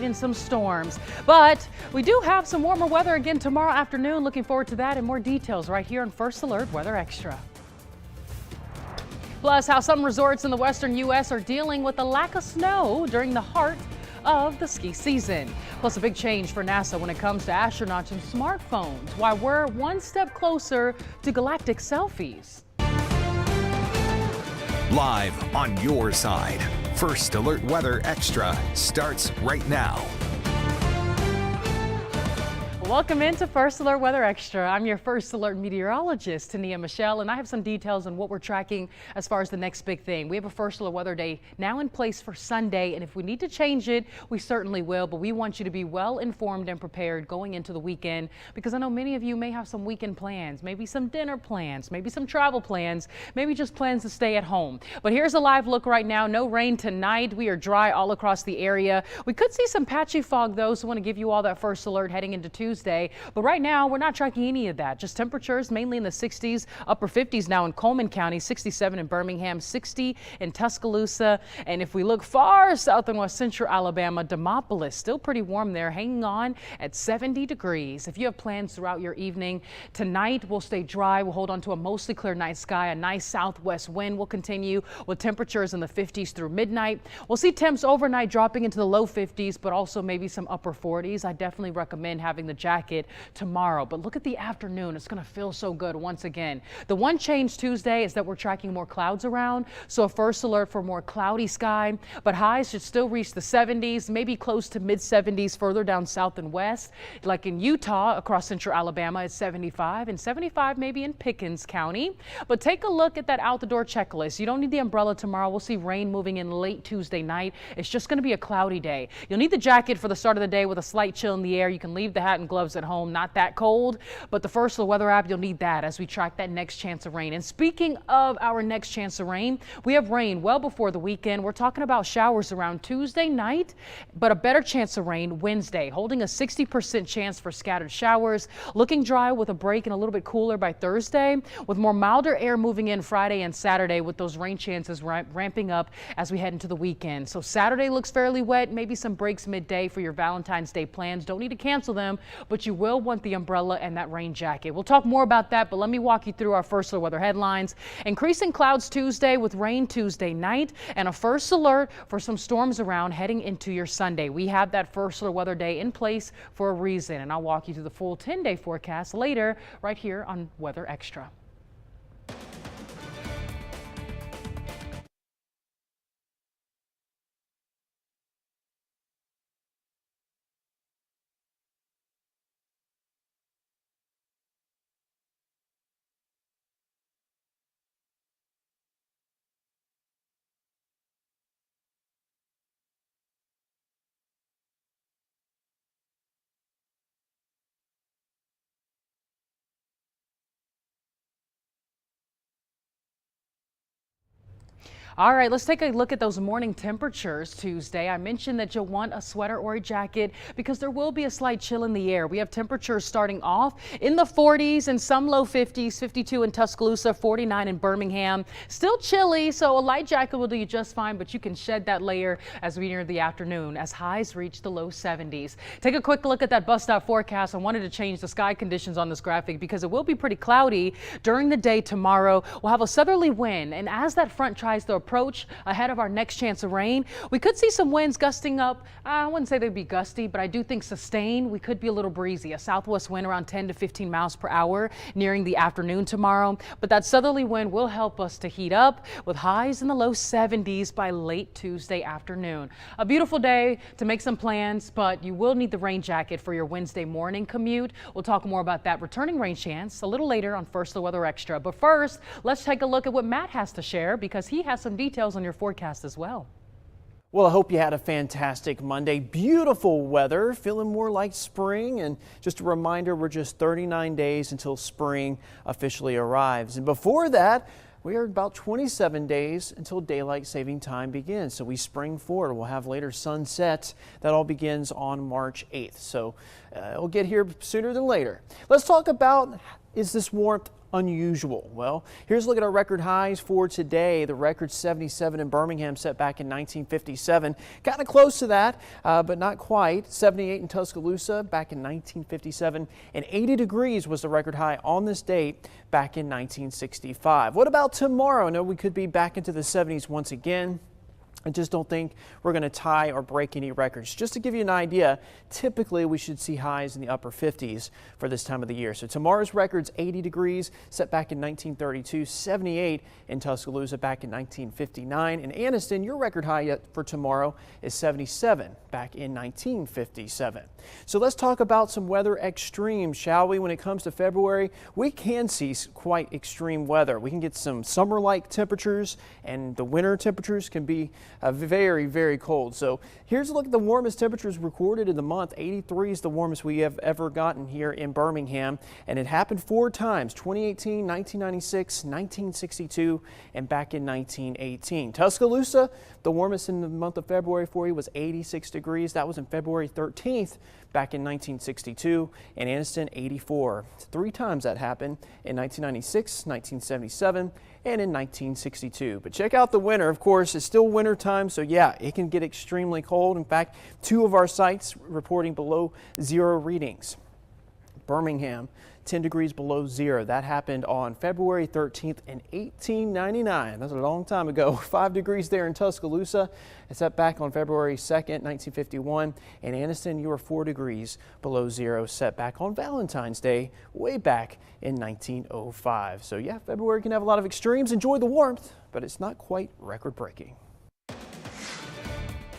and some storms. But we do have some warmer weather again tomorrow afternoon. Looking forward to that and more details right here on First Alert Weather Extra. Plus, how some resorts in the western U.S. are dealing with the lack of snow during the heart of the ski season. Plus, a big change for NASA when it comes to astronauts and smartphones, while we're one step closer to galactic selfies. Live on your side, First Alert Weather Extra starts right now. Welcome into First Alert Weather Extra. I'm your First Alert meteorologist, Tania Michelle, and I have some details on what we're tracking as far as the next big thing. We have a First Alert Weather Day now in place for Sunday, and if we need to change it, we certainly will, but we want you to be well informed and prepared going into the weekend, because I know many of you may have some weekend plans, maybe some dinner plans, maybe some travel plans, maybe just plans to stay at home. But here's a live look right now. No rain tonight. We are dry all across the area. We could see some patchy fog though, so I want to give you all that first alert heading into Tuesday. But right now, we're not tracking any of that. Just temperatures mainly in the 60s, upper 50s now in Coleman County, 67 in Birmingham, 60 in Tuscaloosa. And if we look far south and west central Alabama, Demopolis, still pretty warm there, hanging on at 70 degrees. If you have plans throughout your evening, tonight we'll stay dry. We'll hold on to a mostly clear night sky. A nice southwest wind will continue with temperatures in the 50s through midnight. We'll see temps overnight dropping into the low 50s, but also maybe some upper 40s. I definitely recommend having the jacket tomorrow. But look at the afternoon. It's going to feel so good once again. The one change Tuesday is that we're tracking more clouds around. So a first alert for more cloudy sky, but highs should still reach the 70s, maybe close to mid 70s further down south and west. Like in Utah, across central Alabama, it's 75 and 75 maybe in Pickens County. But take a look at that out the door checklist. You don't need the umbrella tomorrow. We'll see rain moving in late Tuesday night. It's just going to be a cloudy day. You'll need the jacket for the start of the day with a slight chill in the air. You can leave the hat and gloves at home, not that cold, but the First Alert Weather app, you'll need that as we track that next chance of rain. And speaking of our next chance of rain, we have rain well before the weekend. We're talking about showers around Tuesday night, but a better chance of rain Wednesday, holding a 60% chance for scattered showers, looking dry with a break and a little bit cooler by Thursday, with more milder air moving in Friday and Saturday, with those rain chances ramping up as we head into the weekend. So Saturday looks fairly wet, maybe some breaks midday for your Valentine's Day plans. Don't need to cancel them, but you will want the umbrella and that rain jacket. We'll talk more about that, but let me walk you through our first alert weather headlines. Increasing clouds Tuesday with rain Tuesday night, and a first alert for some storms around heading into your Sunday. We have that first alert weather day in place for a reason, and I'll walk you through the full 10-day forecast later right here on Weather Extra. All right, let's take a look at those morning temperatures Tuesday. I mentioned that you'll want a sweater or a jacket because there will be a slight chill in the air. We have temperatures starting off in the 40s and some low 50s, 52 in Tuscaloosa, 49 in Birmingham. Still chilly, so a light jacket will do you just fine, but you can shed that layer as we near the afternoon as highs reach the low 70s. Take a quick look at that bus stop forecast. I wanted to change the sky conditions on this graphic because it will be pretty cloudy during the day tomorrow. We'll have a southerly wind, and as that front tries to approach ahead of our next chance of rain, we could see some winds gusting up. I wouldn't say they'd be gusty, but I do think sustained. We could be a little breezy, a southwest wind around 10 to 15 miles per hour nearing the afternoon tomorrow. But that southerly wind will help us to heat up with highs in the low 70s by late Tuesday afternoon. A beautiful day to make some plans, but you will need the rain jacket for your Wednesday morning commute. We'll talk more about that returning rain chance a little later on First the Weather Extra. But first, let's take a look at what Matt has to share because he has some details on your forecast as well. Well, I hope you had a fantastic Monday. Beautiful weather, feeling more like spring. And just a reminder, we're just 39 days until spring officially arrives. And before that, we are about 27 days until daylight saving time begins. So we spring forward. We'll have later sunset. That all begins on March 8th. So it'll get here sooner than later. Let's talk about, is this warmth unusual? Well, here's a look at our record highs for today. The record 77 in Birmingham set back in 1957. Kind of close to that, but not quite. 78 in Tuscaloosa back in 1957. And 80 degrees was the record high on this date back in 1965. What about tomorrow? I know we could be back into the 70s once again. I just don't think we're going to tie or break any records. Just to give you an idea, typically we should see highs in the upper 50s for this time of the year. So tomorrow's record's 80 degrees, set back in 1932, 78 in Tuscaloosa back in 1959. In Anniston, your record high for tomorrow is 77 back in 1957. So let's talk about some weather extremes, shall we? When it comes to February, we can see quite extreme weather. We can get some summer-like temperatures, and the winter temperatures can be very, very cold. So here's a look at the warmest temperatures recorded in the month. 83 is the warmest we have ever gotten here in Birmingham, and it happened 4 times: 2018, 1996, 1962, and back in 1918. Tuscaloosa, the warmest in the month of February for you was 86 degrees. That was in February 13th back in 1962, and Anniston 84. 3 times that happened: in 1996, 1977, and in 1962. But check out the winter. Of course, it's still winter time, so yeah, it can get extremely cold. In fact, 2 of our sites reporting below 0 readings. Birmingham, 10 degrees below 0. That happened on February 13th in 1899. That's a long time ago. 5 degrees there in Tuscaloosa. It's set back on February 2nd, 1951. In Anniston, you were 4 degrees below 0, set back on Valentine's Day way back in 1905. So yeah, February can have a lot of extremes. Enjoy the warmth, but it's not quite record-breaking.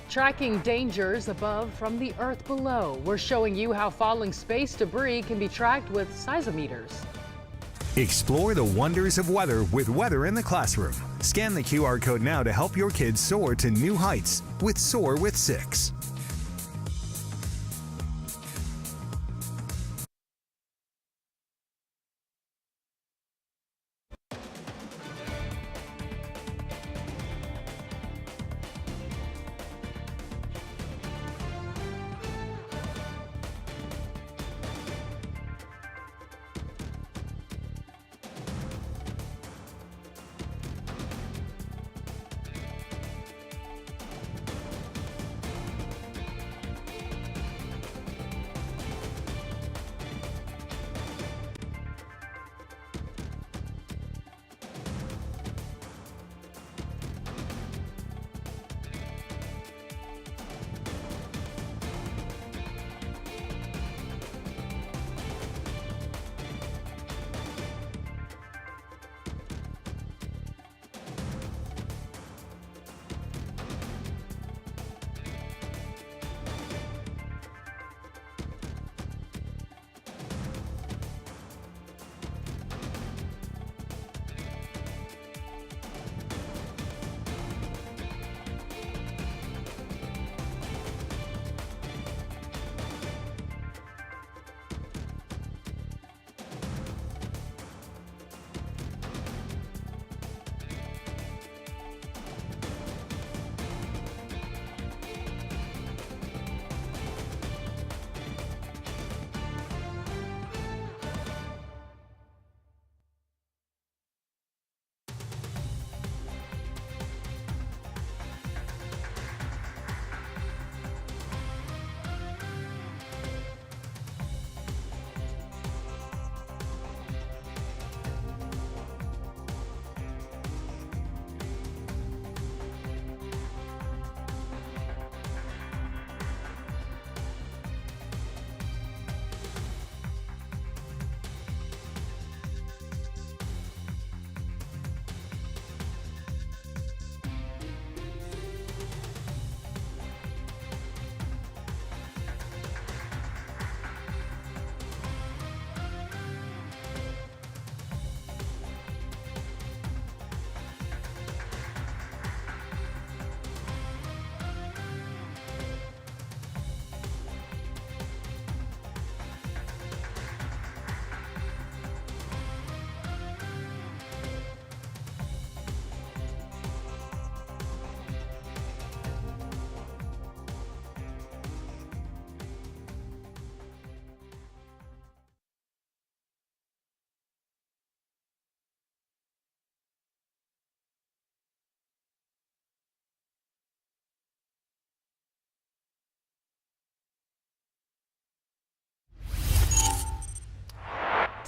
Tracking dangers above from the earth below. We're showing you how falling space debris can be tracked with seismometers. Explore the wonders of weather with Weather in the Classroom. Scan the QR code now to help your kids soar to new heights with Soar with 6.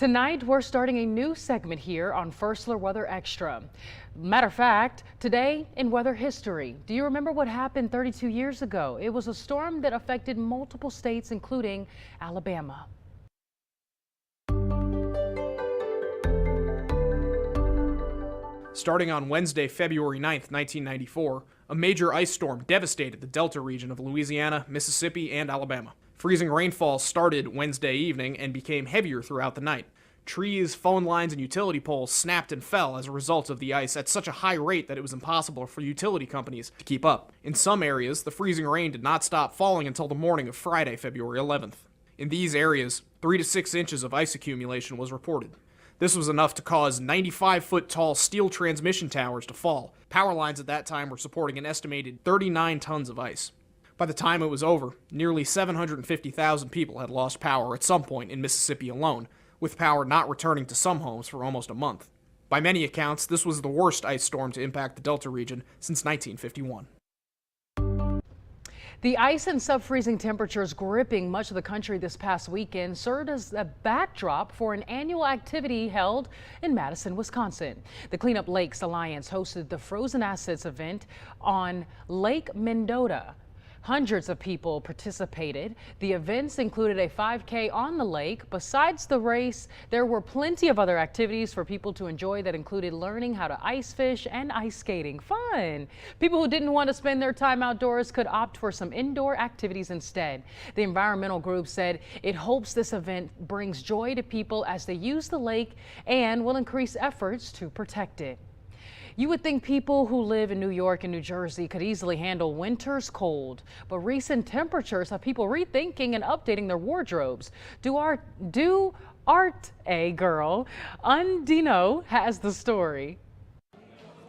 Tonight, we're starting a new segment here on First Alert Weather Extra. Matter of fact, today in weather history, do you remember what happened 32 years ago? It was a storm that affected multiple states, including Alabama. Starting on Wednesday, February 9th, 1994, a major ice storm devastated the Delta region of Louisiana, Mississippi, and Alabama. Freezing rainfall started Wednesday evening and became heavier throughout the night. Trees, phone lines, and utility poles snapped and fell as a result of the ice at such a high rate that it was impossible for utility companies to keep up. In some areas, the freezing rain did not stop falling until the morning of Friday, February 11th. In these areas, 3 to 6 inches of ice accumulation was reported. This was enough to cause 95-foot-tall steel transmission towers to fall. Power lines at that time were supporting an estimated 39 tons of ice. By the time it was over, nearly 750,000 people had lost power at some point in Mississippi alone, with power not returning to some homes for almost a month. By many accounts, this was the worst ice storm to impact the Delta region since 1951. The ice and sub-freezing temperatures gripping much of the country this past weekend served as a backdrop for an annual activity held in Madison, Wisconsin. The Clean Up Lakes Alliance hosted the Frozen Assets event on Lake Mendota. Hundreds of people participated. The events included a 5K on the lake. Besides the race, there were plenty of other activities for people to enjoy that included learning how to ice fish and ice skating. Fun! People who didn't want to spend their time outdoors could opt for some indoor activities instead. The environmental group said it hopes this event brings joy to people as they use the lake and will increase efforts to protect it. You would think people who live in New York and New Jersey could easily handle winter's cold, but recent temperatures have people rethinking and updating their wardrobes. Art A girl, Undino has the story.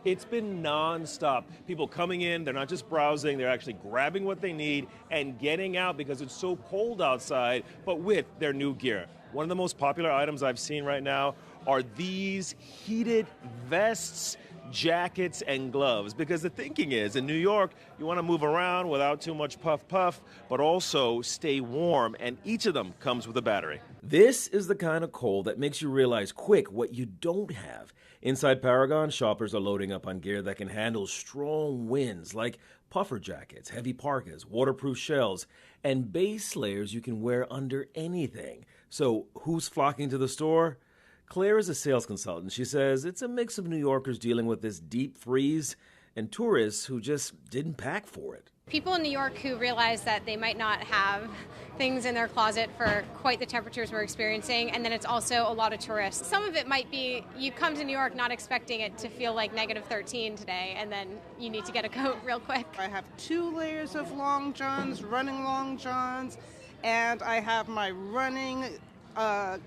It's been non-stop. People coming in, they're not just browsing, they're actually grabbing what they need and getting out because it's so cold outside, but with their new gear. One of the most popular items I've seen right now are these heated vests, jackets, and gloves, because the thinking is in New York you want to move around without too much puff, but also stay warm, and each of them comes with a battery. This is the kind of cold that makes you realize quick what you don't have. Inside Paragon, shoppers are loading up on gear that can handle strong winds like puffer jackets, heavy parkas, waterproof shells, and base layers you can wear under anything. So who's flocking to the store? Claire is a sales consultant. She says it's a mix of New Yorkers dealing with this deep freeze and tourists who just didn't pack for it. People in New York who realize that they might not have things in their closet for quite the temperatures we're experiencing, and then it's also a lot of tourists. Some of it might be you come to New York not expecting it to feel like negative 13 today, and then you need to get a coat real quick. I have 2 layers of long johns, running long johns, and I have my running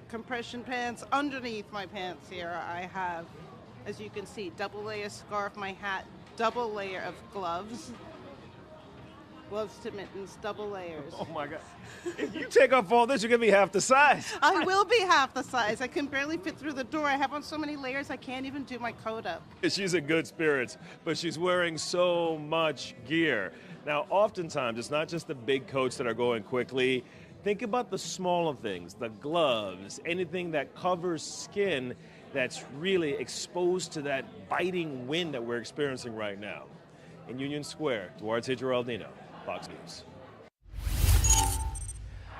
compression pants underneath my pants here. I have, as you can see, double layer scarf, my hat, double layer of gloves to mittens, double layers. Oh my God. If you take off all this, you're going to be half the size. I will be half the size. I can barely fit through the door. I have on so many layers I can't even do my coat up. She's in good spirits, but she's wearing so much gear. Now, oftentimes, it's not just the big coats that are going quickly. Think about the smaller things, the gloves, anything that covers skin that's really exposed to that biting wind that we're experiencing right now. In Union Square, Duarte Geraldino, Fox News.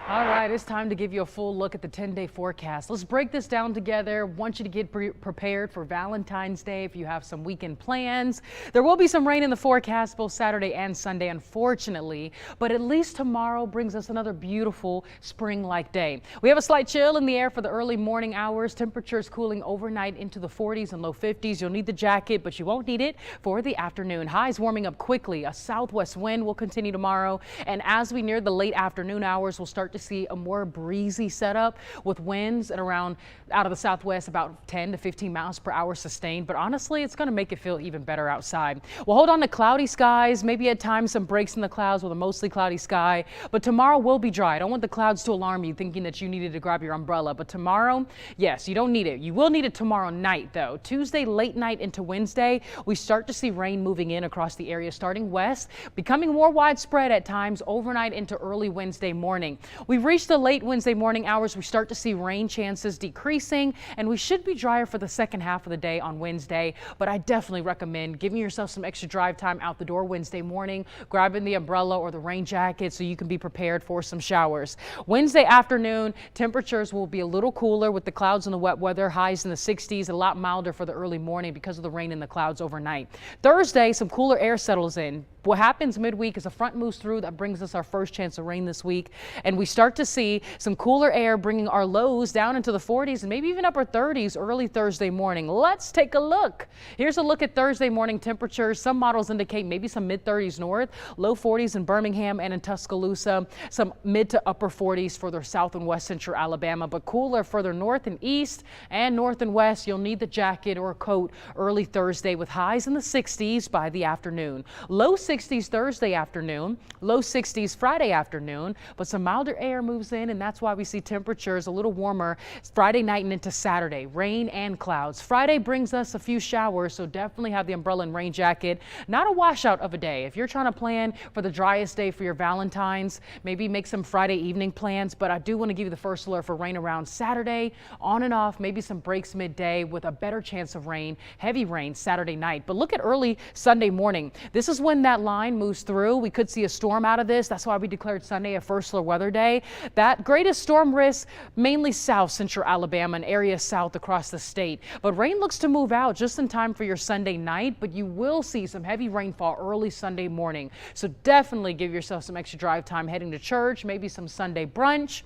All right, it's time to give you a full look at the 10-day forecast. Let's break this down together. Want you to get prepared for Valentine's Day if you have some weekend plans. There will be some rain in the forecast both Saturday and Sunday, unfortunately, but at least tomorrow brings us another beautiful spring-like day. We have a slight chill in the air for the early morning hours. Temperatures cooling overnight into the 40s and low 50s. You'll need the jacket, but you won't need it for the afternoon. Highs warming up quickly. A southwest wind will continue tomorrow, and as we near the late afternoon hours, we'll start to see a more breezy setup with winds at around out of the southwest about 10 to 15 miles per hour sustained. But honestly, it's going to make it feel even better outside. We'll hold on to cloudy skies, maybe at times some breaks in the clouds with a mostly cloudy sky. But tomorrow will be dry. I don't want the clouds to alarm you thinking that you needed to grab your umbrella. But tomorrow, yes, you don't need it. You will need it tomorrow night though. Tuesday late night into Wednesday, we start to see rain moving in across the area starting west, becoming more widespread at times overnight into early Wednesday morning. We've reached reach the late Wednesday morning hours, we start to see rain chances decreasing, and we should be drier for the second half of the day on Wednesday. But I definitely recommend giving yourself some extra drive time out the door Wednesday morning, grabbing the umbrella or the rain jacket so you can be prepared for some showers. Wednesday afternoon, temperatures will be a little cooler with the clouds and the wet weather, highs in the 60s, a lot milder for the early morning because of the rain and the clouds overnight. Thursday, some cooler air settles in. What happens midweek is a front moves through that brings us our first chance of rain this week, and we start to see some cooler air bringing our lows down into the 40s and maybe even upper 30s early Thursday morning. Let's take a look. Here's a look at Thursday morning temperatures. Some models indicate maybe some mid-30s north, low 40s in Birmingham and in Tuscaloosa, some mid to upper 40s further south and west central Alabama, but cooler further north and east and north and west. You'll need the jacket or a coat early Thursday with highs in the 60s by the afternoon. Low 60s Thursday afternoon, low 60s Friday afternoon, but some milder air moves in, and that's why we see temperatures a little warmer Friday night and into Saturday. Rain and clouds. Friday brings us a few showers, so definitely have the umbrella and rain jacket. Not a washout of a day. If you're trying to plan for the driest day for your Valentine's, maybe make some Friday evening plans, but I do want to give you the first alert for rain around Saturday, on and off, maybe some breaks midday with a better chance of rain, heavy rain Saturday night. But look at early Sunday morning. This is when that line moves through. We could see a storm out of this. That's why we declared Sunday a first alert weather day. That greatest storm risk mainly south central Alabama and areas south across the state. But rain looks to move out just in time for your Sunday night, but you will see some heavy rainfall early Sunday morning. So definitely give yourself some extra drive time heading to church, maybe some Sunday brunch.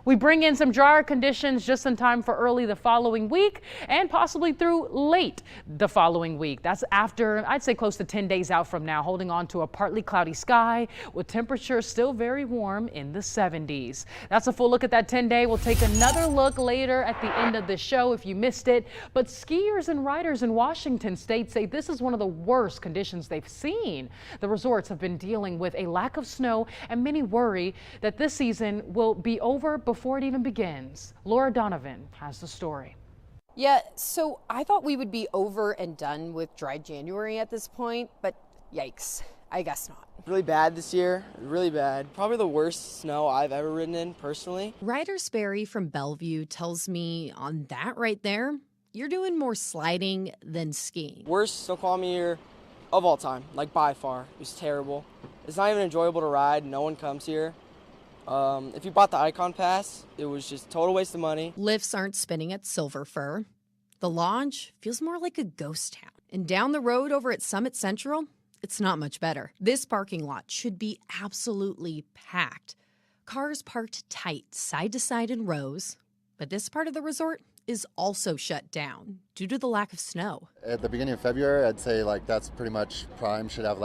We bring in some drier conditions just in time for early the following week and possibly through late the following week. That's after, I'd say, close to 10 days out from now, holding on to a partly cloudy sky with temperatures still very warm in the 70s. That's a full look at that 10-day. We'll take another look later at the end of the show if you missed it. But skiers and riders in Washington state say this is one of the worst conditions they've seen. The resorts have been dealing with a lack of snow, and many worry that this season will be over before it even begins. Laura Donovan has the story. Yeah, so I thought we would be over and done with dry January at this point, but yikes, I guess not. Really bad this year, really bad. Probably the worst snow I've ever ridden in personally. Ryder Sperry from Bellevue tells me on that right there, you're doing more sliding than skiing. Worst snow quality year of all time, like by far. It was terrible. It's not even enjoyable to ride. No one comes here. If you bought the Icon Pass, it was just total waste of money. Lifts aren't spinning at Silver Fir. The Lodge feels more like a ghost town. And down the road over at Summit Central, it's not much better. This parking lot should be absolutely packed. Cars parked tight, side to side in rows. But this part of the resort is also shut down due to the lack of snow. At the beginning of February, I'd say that's pretty much prime, should have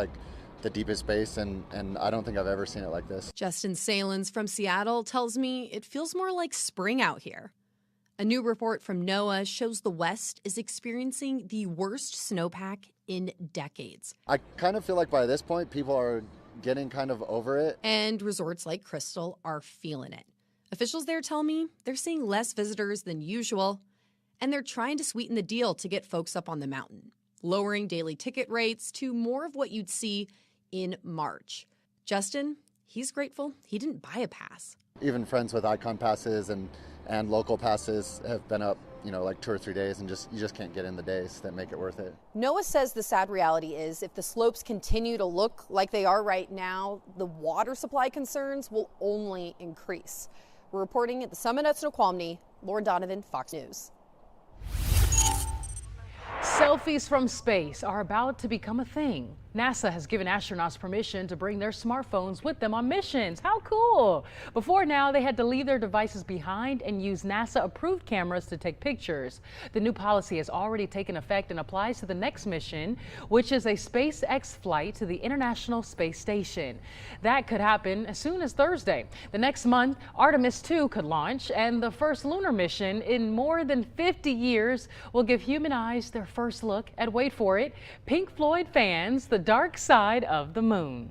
the deepest base, and I don't think I've ever seen it like this. Justin Salins from Seattle tells me it feels more like spring out here. A new report from NOAA shows the West is experiencing the worst snowpack in decades. I kind of feel like by this point, people are getting kind of over it. And resorts like Crystal are feeling it. Officials there tell me they're seeing less visitors than usual, and they're trying to sweeten the deal to get folks up on the mountain, lowering daily ticket rates to more of what you'd see in March. Justin, he's grateful he didn't buy a pass. Even friends with Icon passes and local passes have been up, 2 or 3 days, and you just can't get in the days that make it worth it. NOAA says the sad reality is if the slopes continue to look like they are right now, the water supply concerns will only increase. We're reporting at the summit at Snoqualmie. Laura Donovan, Fox News. Selfies from space are about to become a thing. NASA has given astronauts permission to bring their smartphones with them on missions. How cool! Before now, they had to leave their devices behind and use NASA-approved cameras to take pictures. The new policy has already taken effect and applies to the next mission, which is a SpaceX flight to the International Space Station. That could happen as soon as Thursday. The next month, Artemis 2 could launch, and the first lunar mission in more than 50 years will give human eyes their first look at, wait for it, Pink Floyd fans, the dark side of the moon.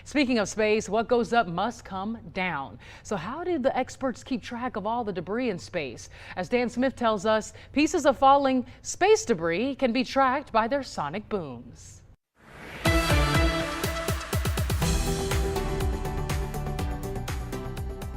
Speaking of space, what goes up must come down. So how did the experts keep track of all the debris in space? As Dan Smith tells us, pieces of falling space debris can be tracked by their sonic booms.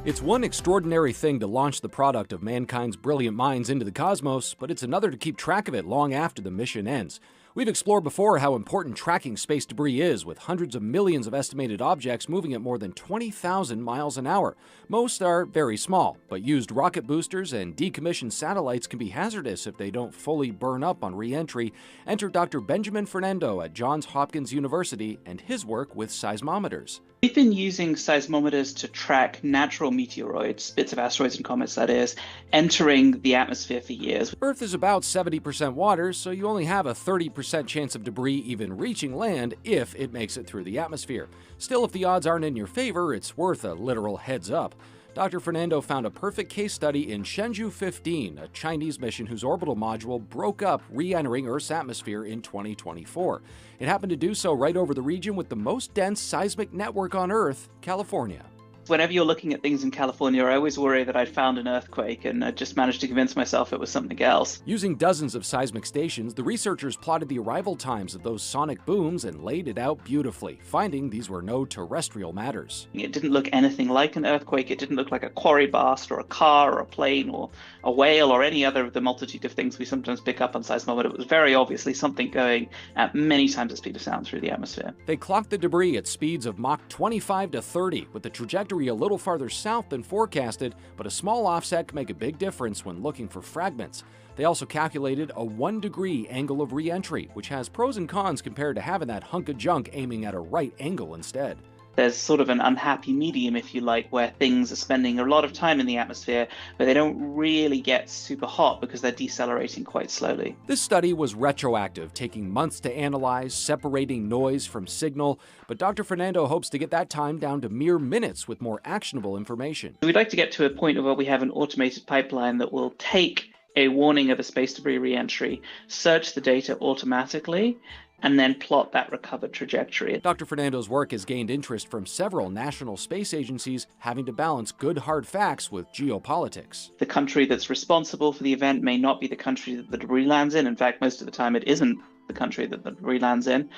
It's one extraordinary thing to launch the product of mankind's brilliant minds into the cosmos, but it's another to keep track of it long after the mission ends. We've explored before how important tracking space debris is, with hundreds of millions of estimated objects moving at more than 20,000 miles an hour. Most are very small, but used rocket boosters and decommissioned satellites can be hazardous if they don't fully burn up on re-entry. Enter Dr. Benjamin Fernando at Johns Hopkins University and his work with seismometers. We've been using seismometers to track natural meteoroids, bits of asteroids and comets that is, entering the atmosphere for years. Earth is about 70% water, so you only have a 30% chance of debris even reaching land if it makes it through the atmosphere. Still, if the odds aren't in your favor, it's worth a literal heads up. Dr. Fernando found a perfect case study in Shenzhou 15, a Chinese mission whose orbital module broke up re-entering Earth's atmosphere in 2024. It happened to do so right over the region with the most dense seismic network on Earth, California. Whenever you're looking at things in California, I always worry that I'd found an earthquake, and I just managed to convince myself it was something else. Using dozens of seismic stations, the researchers plotted the arrival times of those sonic booms and laid it out beautifully, finding these were no terrestrial matters. It didn't look anything like an earthquake. It didn't look like a quarry blast or a car or a plane or a whale or any other of the multitude of things we sometimes pick up on seismometer. It was very obviously something going at many times the speed of sound through the atmosphere. They clocked the debris at speeds of Mach 25 to 30, with the trajectory a little farther south than forecasted, but a small offset can make a big difference when looking for fragments. They also calculated a 1-degree angle of re-entry, which has pros and cons compared to having that hunk of junk aiming at a right angle instead. There's sort of an unhappy medium, if you like, where things are spending a lot of time in the atmosphere, but they don't really get super hot because they're decelerating quite slowly. This study was retroactive, taking months to analyze, separating noise from signal, but Dr. Fernando hopes to get that time down to mere minutes with more actionable information. We'd like to get to a point where we have an automated pipeline that will take a warning of a space debris re-entry, search the data automatically, and then plot that recovered trajectory. Dr. Fernando's work has gained interest from several national space agencies having to balance good hard facts with geopolitics. The country that's responsible for the event may not be the country that the debris lands in. In fact, most of the time it isn't the country that the debris lands in.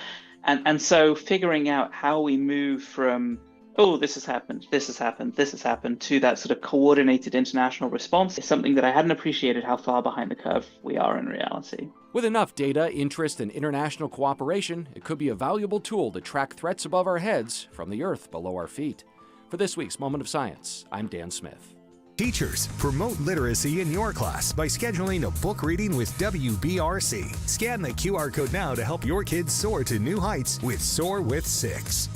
And so figuring out how we move from, oh, this has happened, this has happened, this has happened, to that sort of coordinated international response is something that I hadn't appreciated how far behind the curve we are in reality. With enough data, interest, and international cooperation, it could be a valuable tool to track threats above our heads from the Earth below our feet. For this week's Moment of Science, I'm Dan Smith. Teachers, promote literacy in your class by scheduling a book reading with WBRC. Scan the QR code now to help your kids soar to new heights with Soar with 6.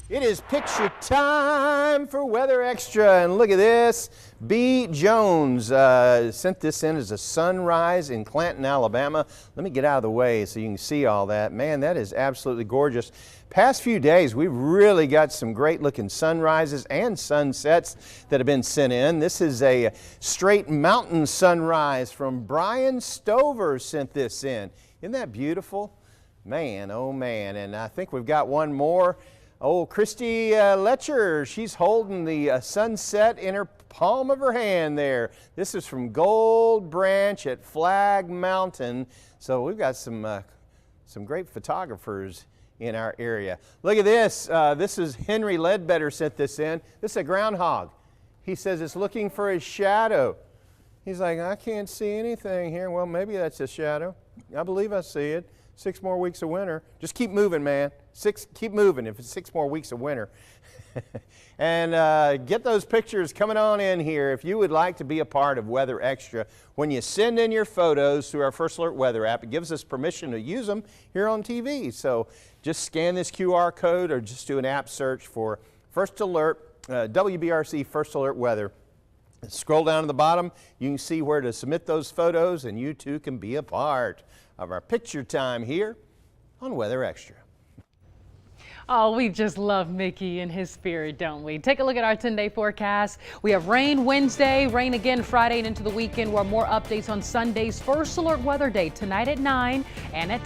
It is picture time for Weather Extra, and look at this. B. Jones sent this in as a sunrise in Clanton, Alabama. Let me get out of the way so you can see all that. Man, that is absolutely gorgeous. Past few days, we've really got some great looking sunrises and sunsets that have been sent in. This is a straight mountain sunrise from Brian Stover sent this in. Isn't that beautiful? Man, oh man, and I think we've got one more. Oh, Christy Letcher, she's holding the sunset in her palm of her hand there. This is from Gold Branch at Flag Mountain. So we've got some great photographers in our area. Look at this. This is Henry Ledbetter sent this in. This is a groundhog. He says it's looking for his shadow. He's like, I can't see anything here. Well, maybe that's a shadow. I believe I see it. 6 more weeks of winter. Just keep moving, man. Keep moving if it's 6 more weeks of winter. And get those pictures coming on in here if you would like to be a part of Weather Extra. When you send in your photos through our First Alert Weather app, it gives us permission to use them here on TV. So just scan this QR code or just do an app search for First Alert, WBRC First Alert Weather. Scroll down to the bottom, you can see where to submit those photos, and you too can be a part of our picture time here on Weather Extra. Oh, we just love Mickey and his spirit, don't we? Take a look at our 10-day forecast. We have rain Wednesday, rain again Friday and into the weekend. We'll have more updates on Sunday's First Alert Weather Day tonight at 9 and at 10.